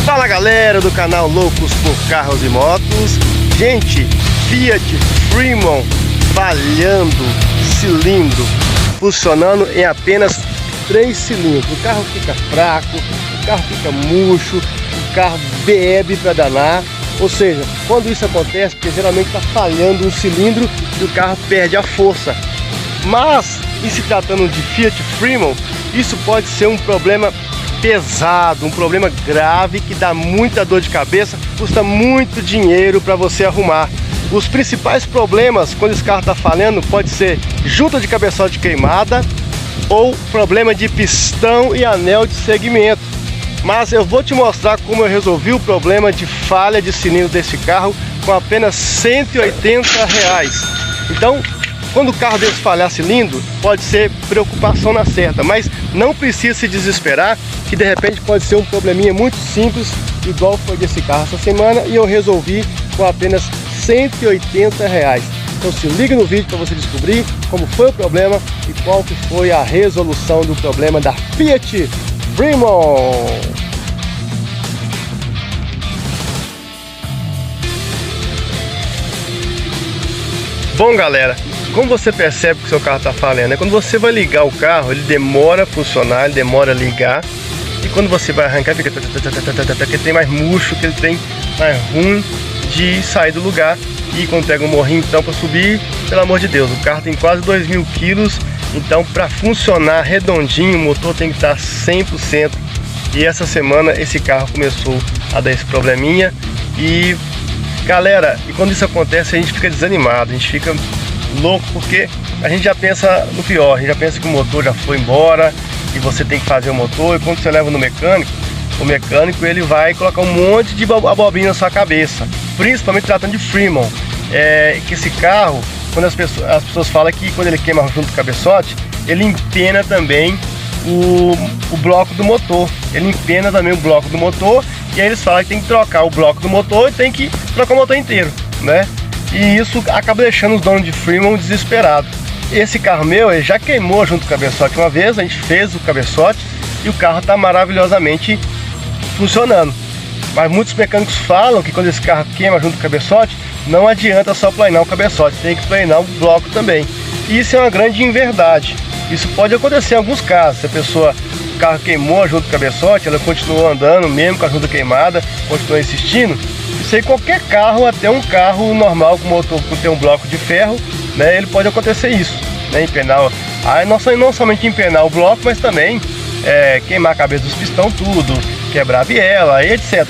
Fala galera do canal Loucos por Carros e Motos. Gente, Fiat Fremont falhando, cilindro funcionando em apenas 3 cilindros. O carro fica fraco, o carro fica murcho, o carro bebe para danar. Ou seja, quando isso acontece, porque geralmente está falhando um cilindro e o carro perde a força. Mas, em se tratando de Fiat Fremont, isso pode ser um problema pesado, um problema grave que dá muita dor de cabeça, custa muito dinheiro para você arrumar. Os principais problemas quando esse carro está falhando pode ser junta de cabeçote queimada ou problema de pistão e anel de segmento. Mas eu vou te mostrar como eu resolvi o problema de falha de cilindro desse carro com apenas R$180. Então, quando o carro desse falhar cilindro, pode ser preocupação na certa, mas não precisa se desesperar, que de repente pode ser um probleminha muito simples, igual foi desse carro essa semana, e eu resolvi com apenas R$180. Então se liga no vídeo para você descobrir como foi o problema e qual que foi a resolução do problema da Fiat Fremont. Bom galera, como você percebe que o seu carro está falhando? Quando você vai ligar o carro, ele demora a funcionar, ele demora a ligar. E quando você vai arrancar, fica que tem mais murcho, que ele tem mais ruim de sair do lugar. E quando pega um morrinho então para subir, pelo amor de Deus, o carro tem quase 2.000 quilos. Então para funcionar redondinho, o motor tem que estar 100%. E essa semana esse carro começou a dar esse probleminha. E galera, e quando isso acontece a gente fica desanimado, a gente fica louco, porque a gente já pensa no pior, a gente já pensa que o motor já foi embora e você tem que fazer o motor. E quando você leva no mecânico, o mecânico ele vai colocar um monte de abobrinha na sua cabeça, principalmente tratando de Fremont. Que esse carro, quando as pessoas falam que quando ele queima junto com o cabeçote, ele empena também o bloco do motor, ele empena também o bloco do motor, e aí eles falam que tem que trocar o bloco do motor e tem que trocar o motor inteiro, né? E isso acaba deixando os donos de Fremont desesperados. Esse carro meu, ele já queimou junto com o cabeçote uma vez, a gente fez o cabeçote e o carro está maravilhosamente funcionando. Mas muitos mecânicos falam que quando esse carro queima junto com o cabeçote, não adianta só planar o cabeçote, tem que planar o bloco também. E isso é uma grande inverdade. Isso pode acontecer em alguns casos, se a pessoa, o carro queimou junto com o cabeçote, ela continuou andando mesmo com a junta queimada, continuou insistindo. Isso aí qualquer carro, até um carro normal com motor que tem um bloco de ferro, né, ele pode acontecer isso, né, empenar, não somente empenar o bloco, mas também queimar a cabeça dos pistão tudo, quebrar a biela, etc.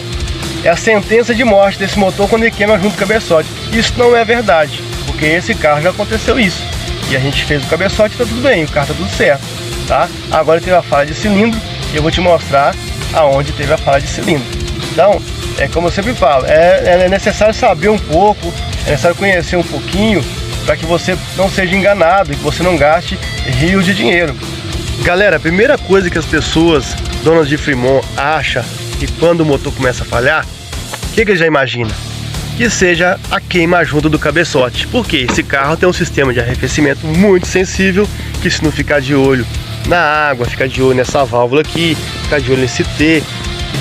É a sentença de morte desse motor quando ele queima junto com o cabeçote. Isso não é verdade, porque esse carro já aconteceu isso. E a gente fez o cabeçote e tá tudo bem, o carro tá tudo certo, tá? Agora teve a falha de cilindro e eu vou te mostrar aonde teve a falha de cilindro. Então, como eu sempre falo, é necessário saber um pouco, é necessário conhecer um pouquinho para que você não seja enganado e que você não gaste rios de dinheiro. Galera, a primeira coisa que as pessoas, donas de Fremont, acham que quando o motor começa a falhar, o que já imagina? Que seja a queima junto do cabeçote. Porque esse carro tem um sistema de arrefecimento muito sensível, que se não ficar de olho na água, ficar de olho nessa válvula aqui, ficar de olho nesse T,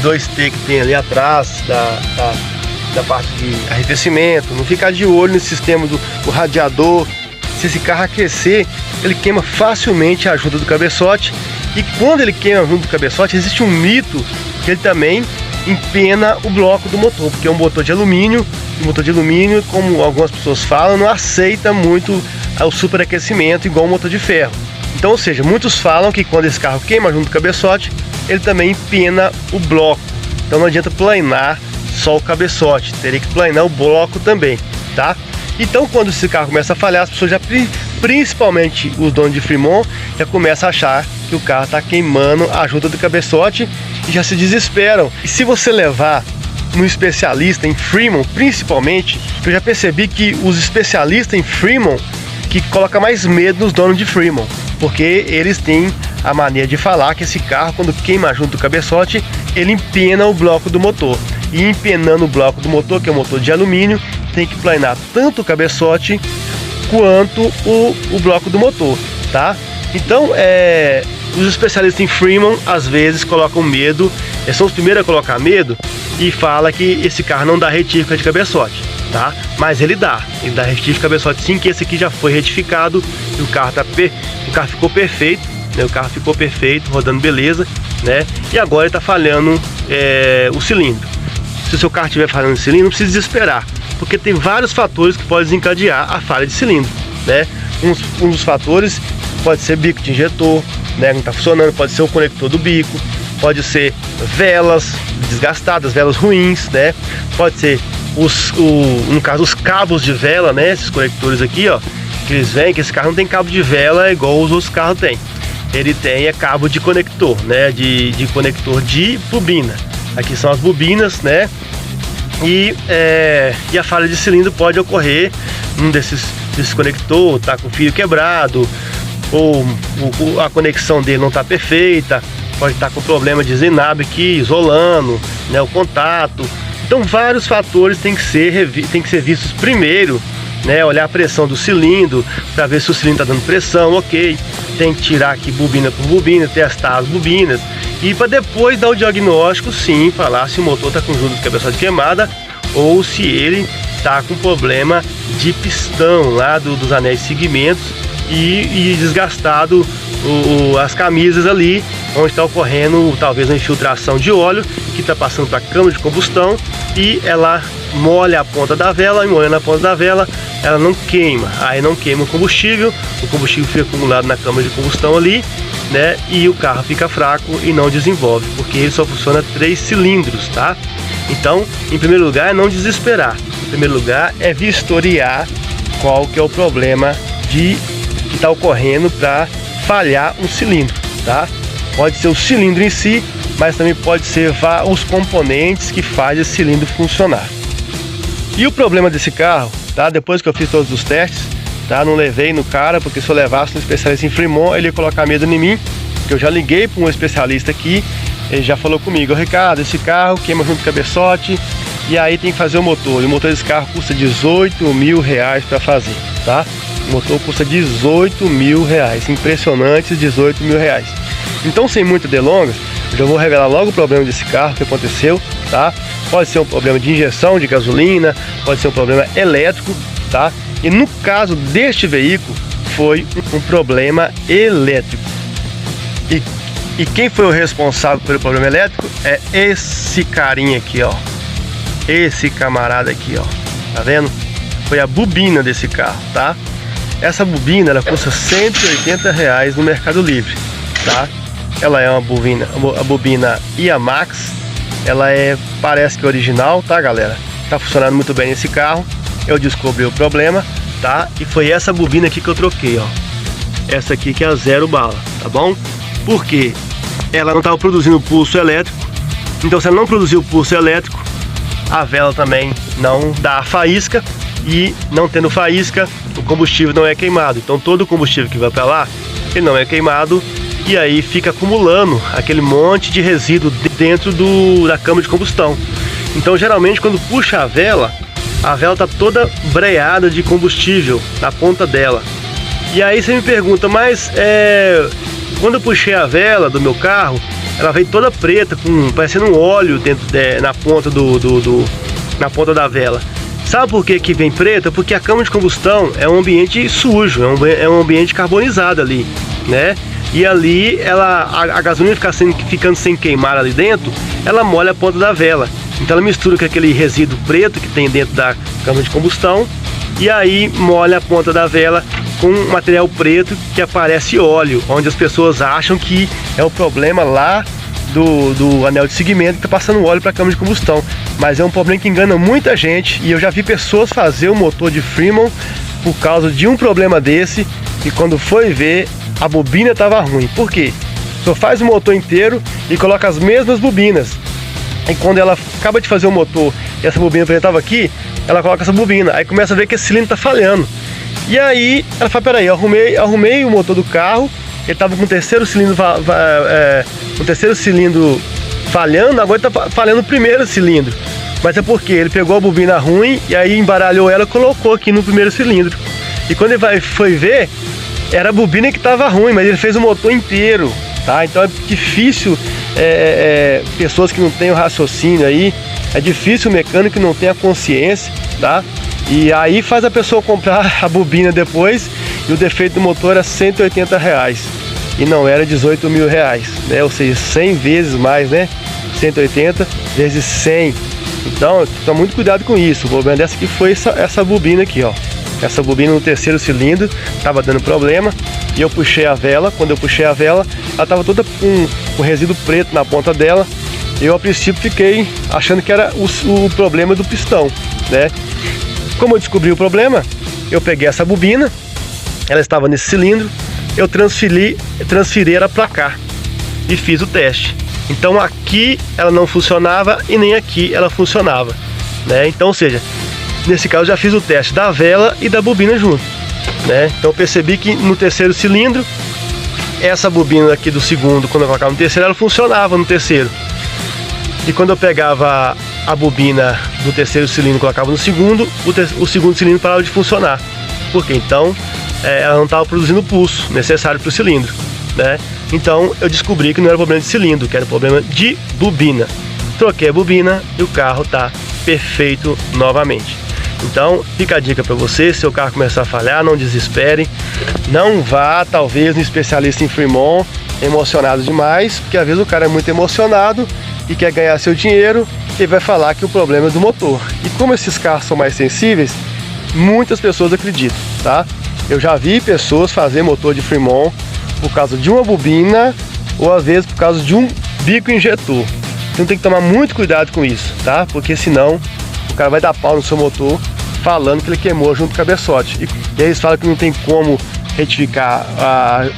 2T que tem ali atrás da parte de arrefecimento, não ficar de olho no sistema do radiador. Se esse carro aquecer, ele queima facilmente a junta do cabeçote. E quando ele queima a junta do cabeçote, existe um mito que ele também empena o bloco do motor, porque é um motor de alumínio. O motor de alumínio, como algumas pessoas falam, não aceita muito o superaquecimento igual o motor de ferro. Então, ou seja, muitos falam que quando esse carro queima junto do cabeçote, ele também empena o bloco. Então não adianta planar só o cabeçote, teria que planar o bloco também, tá? Então quando esse carro começa a falhar, as pessoas já, principalmente os donos de Fremont, já começam a achar que o carro está queimando a junta do cabeçote e já se desesperam. E se você levar no especialista em Fremont, principalmente, eu já percebi que os especialistas em Fremont que coloca mais medo nos donos de Fremont, porque eles têm a mania de falar que esse carro, quando queima junto do cabeçote, ele empena o bloco do motor. E empenando o bloco do motor, que é um motor de alumínio, tem que planar tanto o cabeçote quanto o bloco do motor, tá? Então, os especialistas em Fremont às vezes colocam medo, são os primeiros a colocar medo, e fala que esse carro não dá retífica de cabeçote, tá? Mas ele dá retífica de cabeçote sim, que esse aqui já foi retificado e o carro ficou perfeito, né? O carro ficou perfeito, rodando beleza, né? E agora ele tá falhando o cilindro. Se o seu carro estiver falhando o cilindro, não precisa desesperar, porque tem vários fatores que podem desencadear a falha de cilindro, né? Um dos fatores pode ser bico de injetor, né? Não está funcionando, pode ser o conector do bico, pode ser velas desgastadas, velas ruins, né? Pode ser no caso os cabos de vela, né? Esses conectores aqui, ó, que eles vêm, que esse carro não tem cabo de vela igual os outros carros têm. Ele tem cabo de conector, né? De conector de bobina. Aqui são as bobinas, né? E a falha de cilindro pode ocorrer num desses conector, tá com o fio quebrado, ou a conexão dele não está perfeita, pode estar com problema de zinabe aqui, isolando, né, o contato. Então vários fatores têm que ser vistos primeiro, né, olhar a pressão do cilindro, para ver se o cilindro está dando pressão, ok. Tem que tirar aqui bobina por bobina, testar as bobinas, e para depois dar o diagnóstico, sim, falar se o motor está com junta de cabeçote queimada, ou se ele está com problema de pistão lá dos anéis de segmentos, e desgastado as camisas ali, onde está ocorrendo talvez uma infiltração de óleo que está passando para a câmara de combustão, e ela molha a ponta da vela, e molhando a ponta da vela ela não queima, aí não queima o combustível fica acumulado na câmara de combustão ali, né, e o carro fica fraco e não desenvolve, porque ele só funciona 3 cilindros, tá? Então, em primeiro lugar, é não desesperar. Em primeiro lugar, é vistoriar qual que é o problema que está ocorrendo para falhar um cilindro, tá? Pode ser o cilindro em si, mas também pode ser os componentes que fazem esse cilindro funcionar. E o problema desse carro, tá? Depois que eu fiz todos os testes, tá? Não levei no cara, porque se eu levasse um especialista em Fremont, ele ia colocar medo em mim, porque eu já liguei para um especialista aqui, ele já falou comigo: Ricardo, esse carro queima junto com o cabeçote, e aí tem que fazer o motor, e o motor desse carro custa 18 mil reais para fazer, tá? O motor custa 18 mil reais, impressionantes 18 mil reais. Então, sem muitas delongas, eu já vou revelar logo o problema desse carro que aconteceu, tá? Pode ser um problema de injeção de gasolina, pode ser um problema elétrico, tá? E no caso deste veículo, foi um problema elétrico. E quem foi o responsável pelo problema elétrico é esse carinha aqui, ó. Esse camarada aqui, ó. Tá vendo? Foi a bobina desse carro, tá? Essa bobina, ela custa 180 reais no Mercado Livre, tá? Ela é a bobina IAMAX. Ela parece que é original, tá, galera? Tá funcionando muito bem nesse carro. Eu descobri o problema, tá? E foi essa bobina aqui que eu troquei, ó. Essa aqui que é a 0 bala, tá bom? Por quê? Ela não estava produzindo pulso elétrico. Então, se ela não produziu pulso elétrico, a vela também não dá faísca, e não tendo faísca, o combustível não é queimado. Então, todo o combustível que vai para lá, ele não é queimado, e aí fica acumulando aquele monte de resíduo dentro da câmara de combustão. Então, geralmente, quando puxa a vela está toda breada de combustível na ponta dela. E aí você me pergunta: mas quando eu puxei a vela do meu carro, ela veio toda preta, parecendo um óleo na ponta na ponta da vela. Sabe por que vem preta? Porque a câmara de combustão é um ambiente sujo, é um ambiente carbonizado ali, né? E ali a gasolina ficando sem queimar ali dentro, ela molha a ponta da vela. Então ela mistura com aquele resíduo preto que tem dentro da câmara de combustão, e aí molha a ponta da vela com um material preto que aparece óleo, onde as pessoas acham que é o problema lá do anel de segmento que está passando óleo para a câmara de combustão. Mas é um problema que engana muita gente, e eu já vi pessoas fazer o motor de Fremont por causa de um problema desse, e quando foi ver, a bobina estava ruim. Por quê? Só faz o motor inteiro e coloca as mesmas bobinas. E quando ela acaba de fazer o motor e essa bobina estava aqui, ela coloca essa bobina. Aí começa a ver que esse cilindro está falhando. E aí ela fala: peraí, eu arrumei o motor do carro, ele estava com o terceiro cilindro falhando, agora está falhando o primeiro cilindro. Mas é porque ele pegou a bobina ruim e aí embaralhou ela e colocou aqui no primeiro cilindro. E quando ele foi ver, era a bobina que estava ruim, mas ele fez o motor inteiro, tá? Então é difícil, pessoas que não têm o raciocínio aí, É difícil o mecânico que não tenha consciência, tá? E aí faz a pessoa comprar a bobina depois e o defeito do motor era R$180 e não era R$18.000, né? Ou seja, 100 vezes mais, né? 180 vezes 100. Então, toma muito cuidado com isso. O problema dessa aqui foi essa bobina aqui, ó. Essa bobina no terceiro cilindro estava dando problema e eu puxei a vela. Quando eu puxei a vela, ela estava toda com resíduo preto na ponta dela. Eu a princípio fiquei achando que era o problema do pistão, né? Como eu descobri o problema, eu peguei essa bobina, ela estava nesse cilindro, eu transferi ela para cá e fiz o teste. Então aqui ela não funcionava e nem aqui ela funcionava, né? Então, ou seja, nesse caso eu já fiz o teste da vela e da bobina junto, né? Então eu percebi que no terceiro cilindro, essa bobina aqui do segundo, quando eu colocava no terceiro, ela funcionava no terceiro. E quando eu pegava a bobina do terceiro cilindro e colocava no segundo, o segundo cilindro parava de funcionar. Porque então ela não estava produzindo o pulso necessário para o cilindro, né? Então eu descobri que não era problema de cilindro, que era problema de bobina. Troquei a bobina e o carro está perfeito novamente. Então fica a dica para você: se o carro começar a falhar, não desespere. Não vá talvez no especialista em Fremont emocionado demais, porque às vezes o cara é muito emocionado e quer ganhar seu dinheiro e vai falar que o problema é do motor. E como esses carros são mais sensíveis, muitas pessoas acreditam, tá? Eu já vi pessoas fazer motor de Fremont por causa de uma bobina ou às vezes por causa de um bico injetor. Então tem que tomar muito cuidado com isso, tá? Porque senão o cara vai dar pau no seu motor falando que ele queimou junto com o cabeçote. E aí eles falam que não tem como retificar,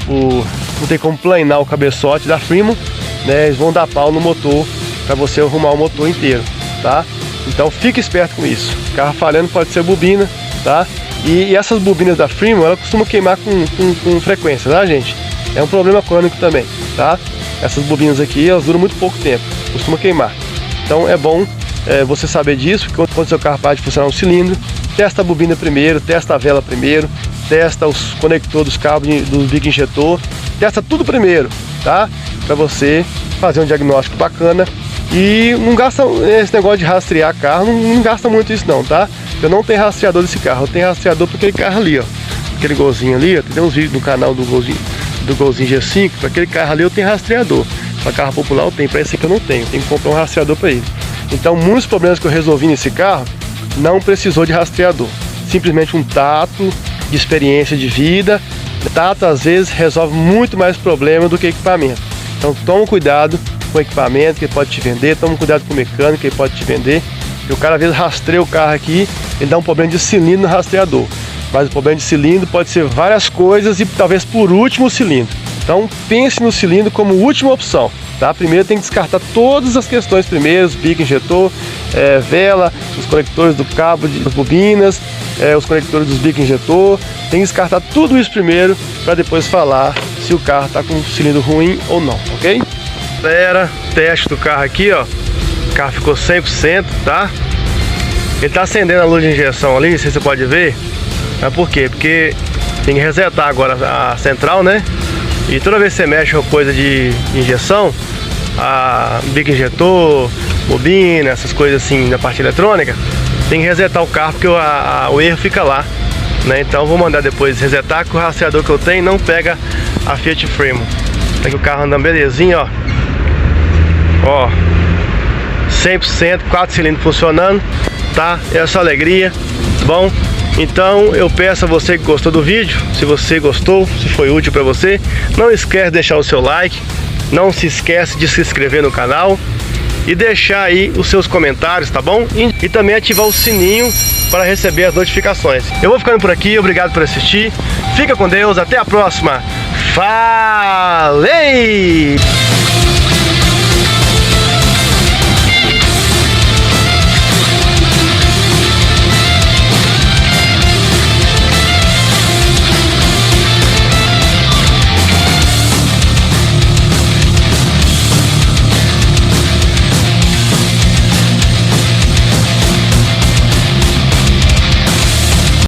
não tem como planar o cabeçote da Fremont, né? Eles vão dar pau no motor para você arrumar o motor inteiro, tá? Então fique esperto com isso. Carro falhando pode ser bobina, tá? E essas bobinas da Fremont, ela costuma queimar com frequência, tá, gente? É um problema crônico também, tá? Essas bobinas aqui, elas duram muito pouco tempo, costuma queimar. Então é bom você saber disso, porque quando seu carro para de funcionar um cilindro, testa a bobina primeiro, testa a vela primeiro, testa os conectores dos cabos do bico injetor, testa tudo primeiro, tá? Para você fazer um diagnóstico bacana. E não gasta esse negócio de rastrear carro, não gasta muito isso não, tá? Eu não tenho rastreador desse carro, eu tenho rastreador para aquele carro ali, ó. Aquele golzinho ali, ó. Tem uns vídeos no canal do golzinho G5, para aquele carro ali eu tenho rastreador. Para carro popular eu tenho, para esse aqui eu não tenho, tenho que comprar um rastreador para ele. Então muitos problemas que eu resolvi nesse carro não precisou de rastreador. Simplesmente um tato de experiência de vida. Tato às vezes resolve muito mais problema do que equipamento. Então toma cuidado com o equipamento que ele pode te vender, toma cuidado com o mecânico que ele pode te vender. E o cara às vezes rastreia o carro aqui, ele dá um problema de cilindro no rastreador. Mas o problema de cilindro pode ser várias coisas e talvez por último o cilindro. Então pense no cilindro como última opção, tá? Primeiro tem que descartar todas as questões primeiro, bico injetor, vela, os conectores do cabo das bobinas, os conectores dos bico injetor. Tem que descartar tudo isso primeiro para depois falar se o carro está com um cilindro ruim ou não, ok? Galera, teste do carro aqui, ó. O carro ficou 100%, tá? Ele tá acendendo a luz de injeção ali, não sei se você pode ver. Mas por quê? Porque tem que resetar agora a central, né? E toda vez que você mexe com coisa de injeção, a bico injetor, bobina, essas coisas assim da parte eletrônica, tem que resetar o carro porque o erro fica lá, né? Então vou mandar depois resetar, que o rastreador que eu tenho não pega a Fiat Fremont. Tá aqui o carro andando belezinho, ó, 100%, 4 cilindros funcionando, tá? Essa alegria, bom? Então eu peço a você que gostou do vídeo, se você gostou, se foi útil para você, não esquece de deixar o seu like, não se esquece de se inscrever no canal e deixar aí os seus comentários, tá bom? E também ativar o sininho para receber as notificações. Eu vou ficando por aqui, obrigado por assistir, fica com Deus, até a próxima, falei!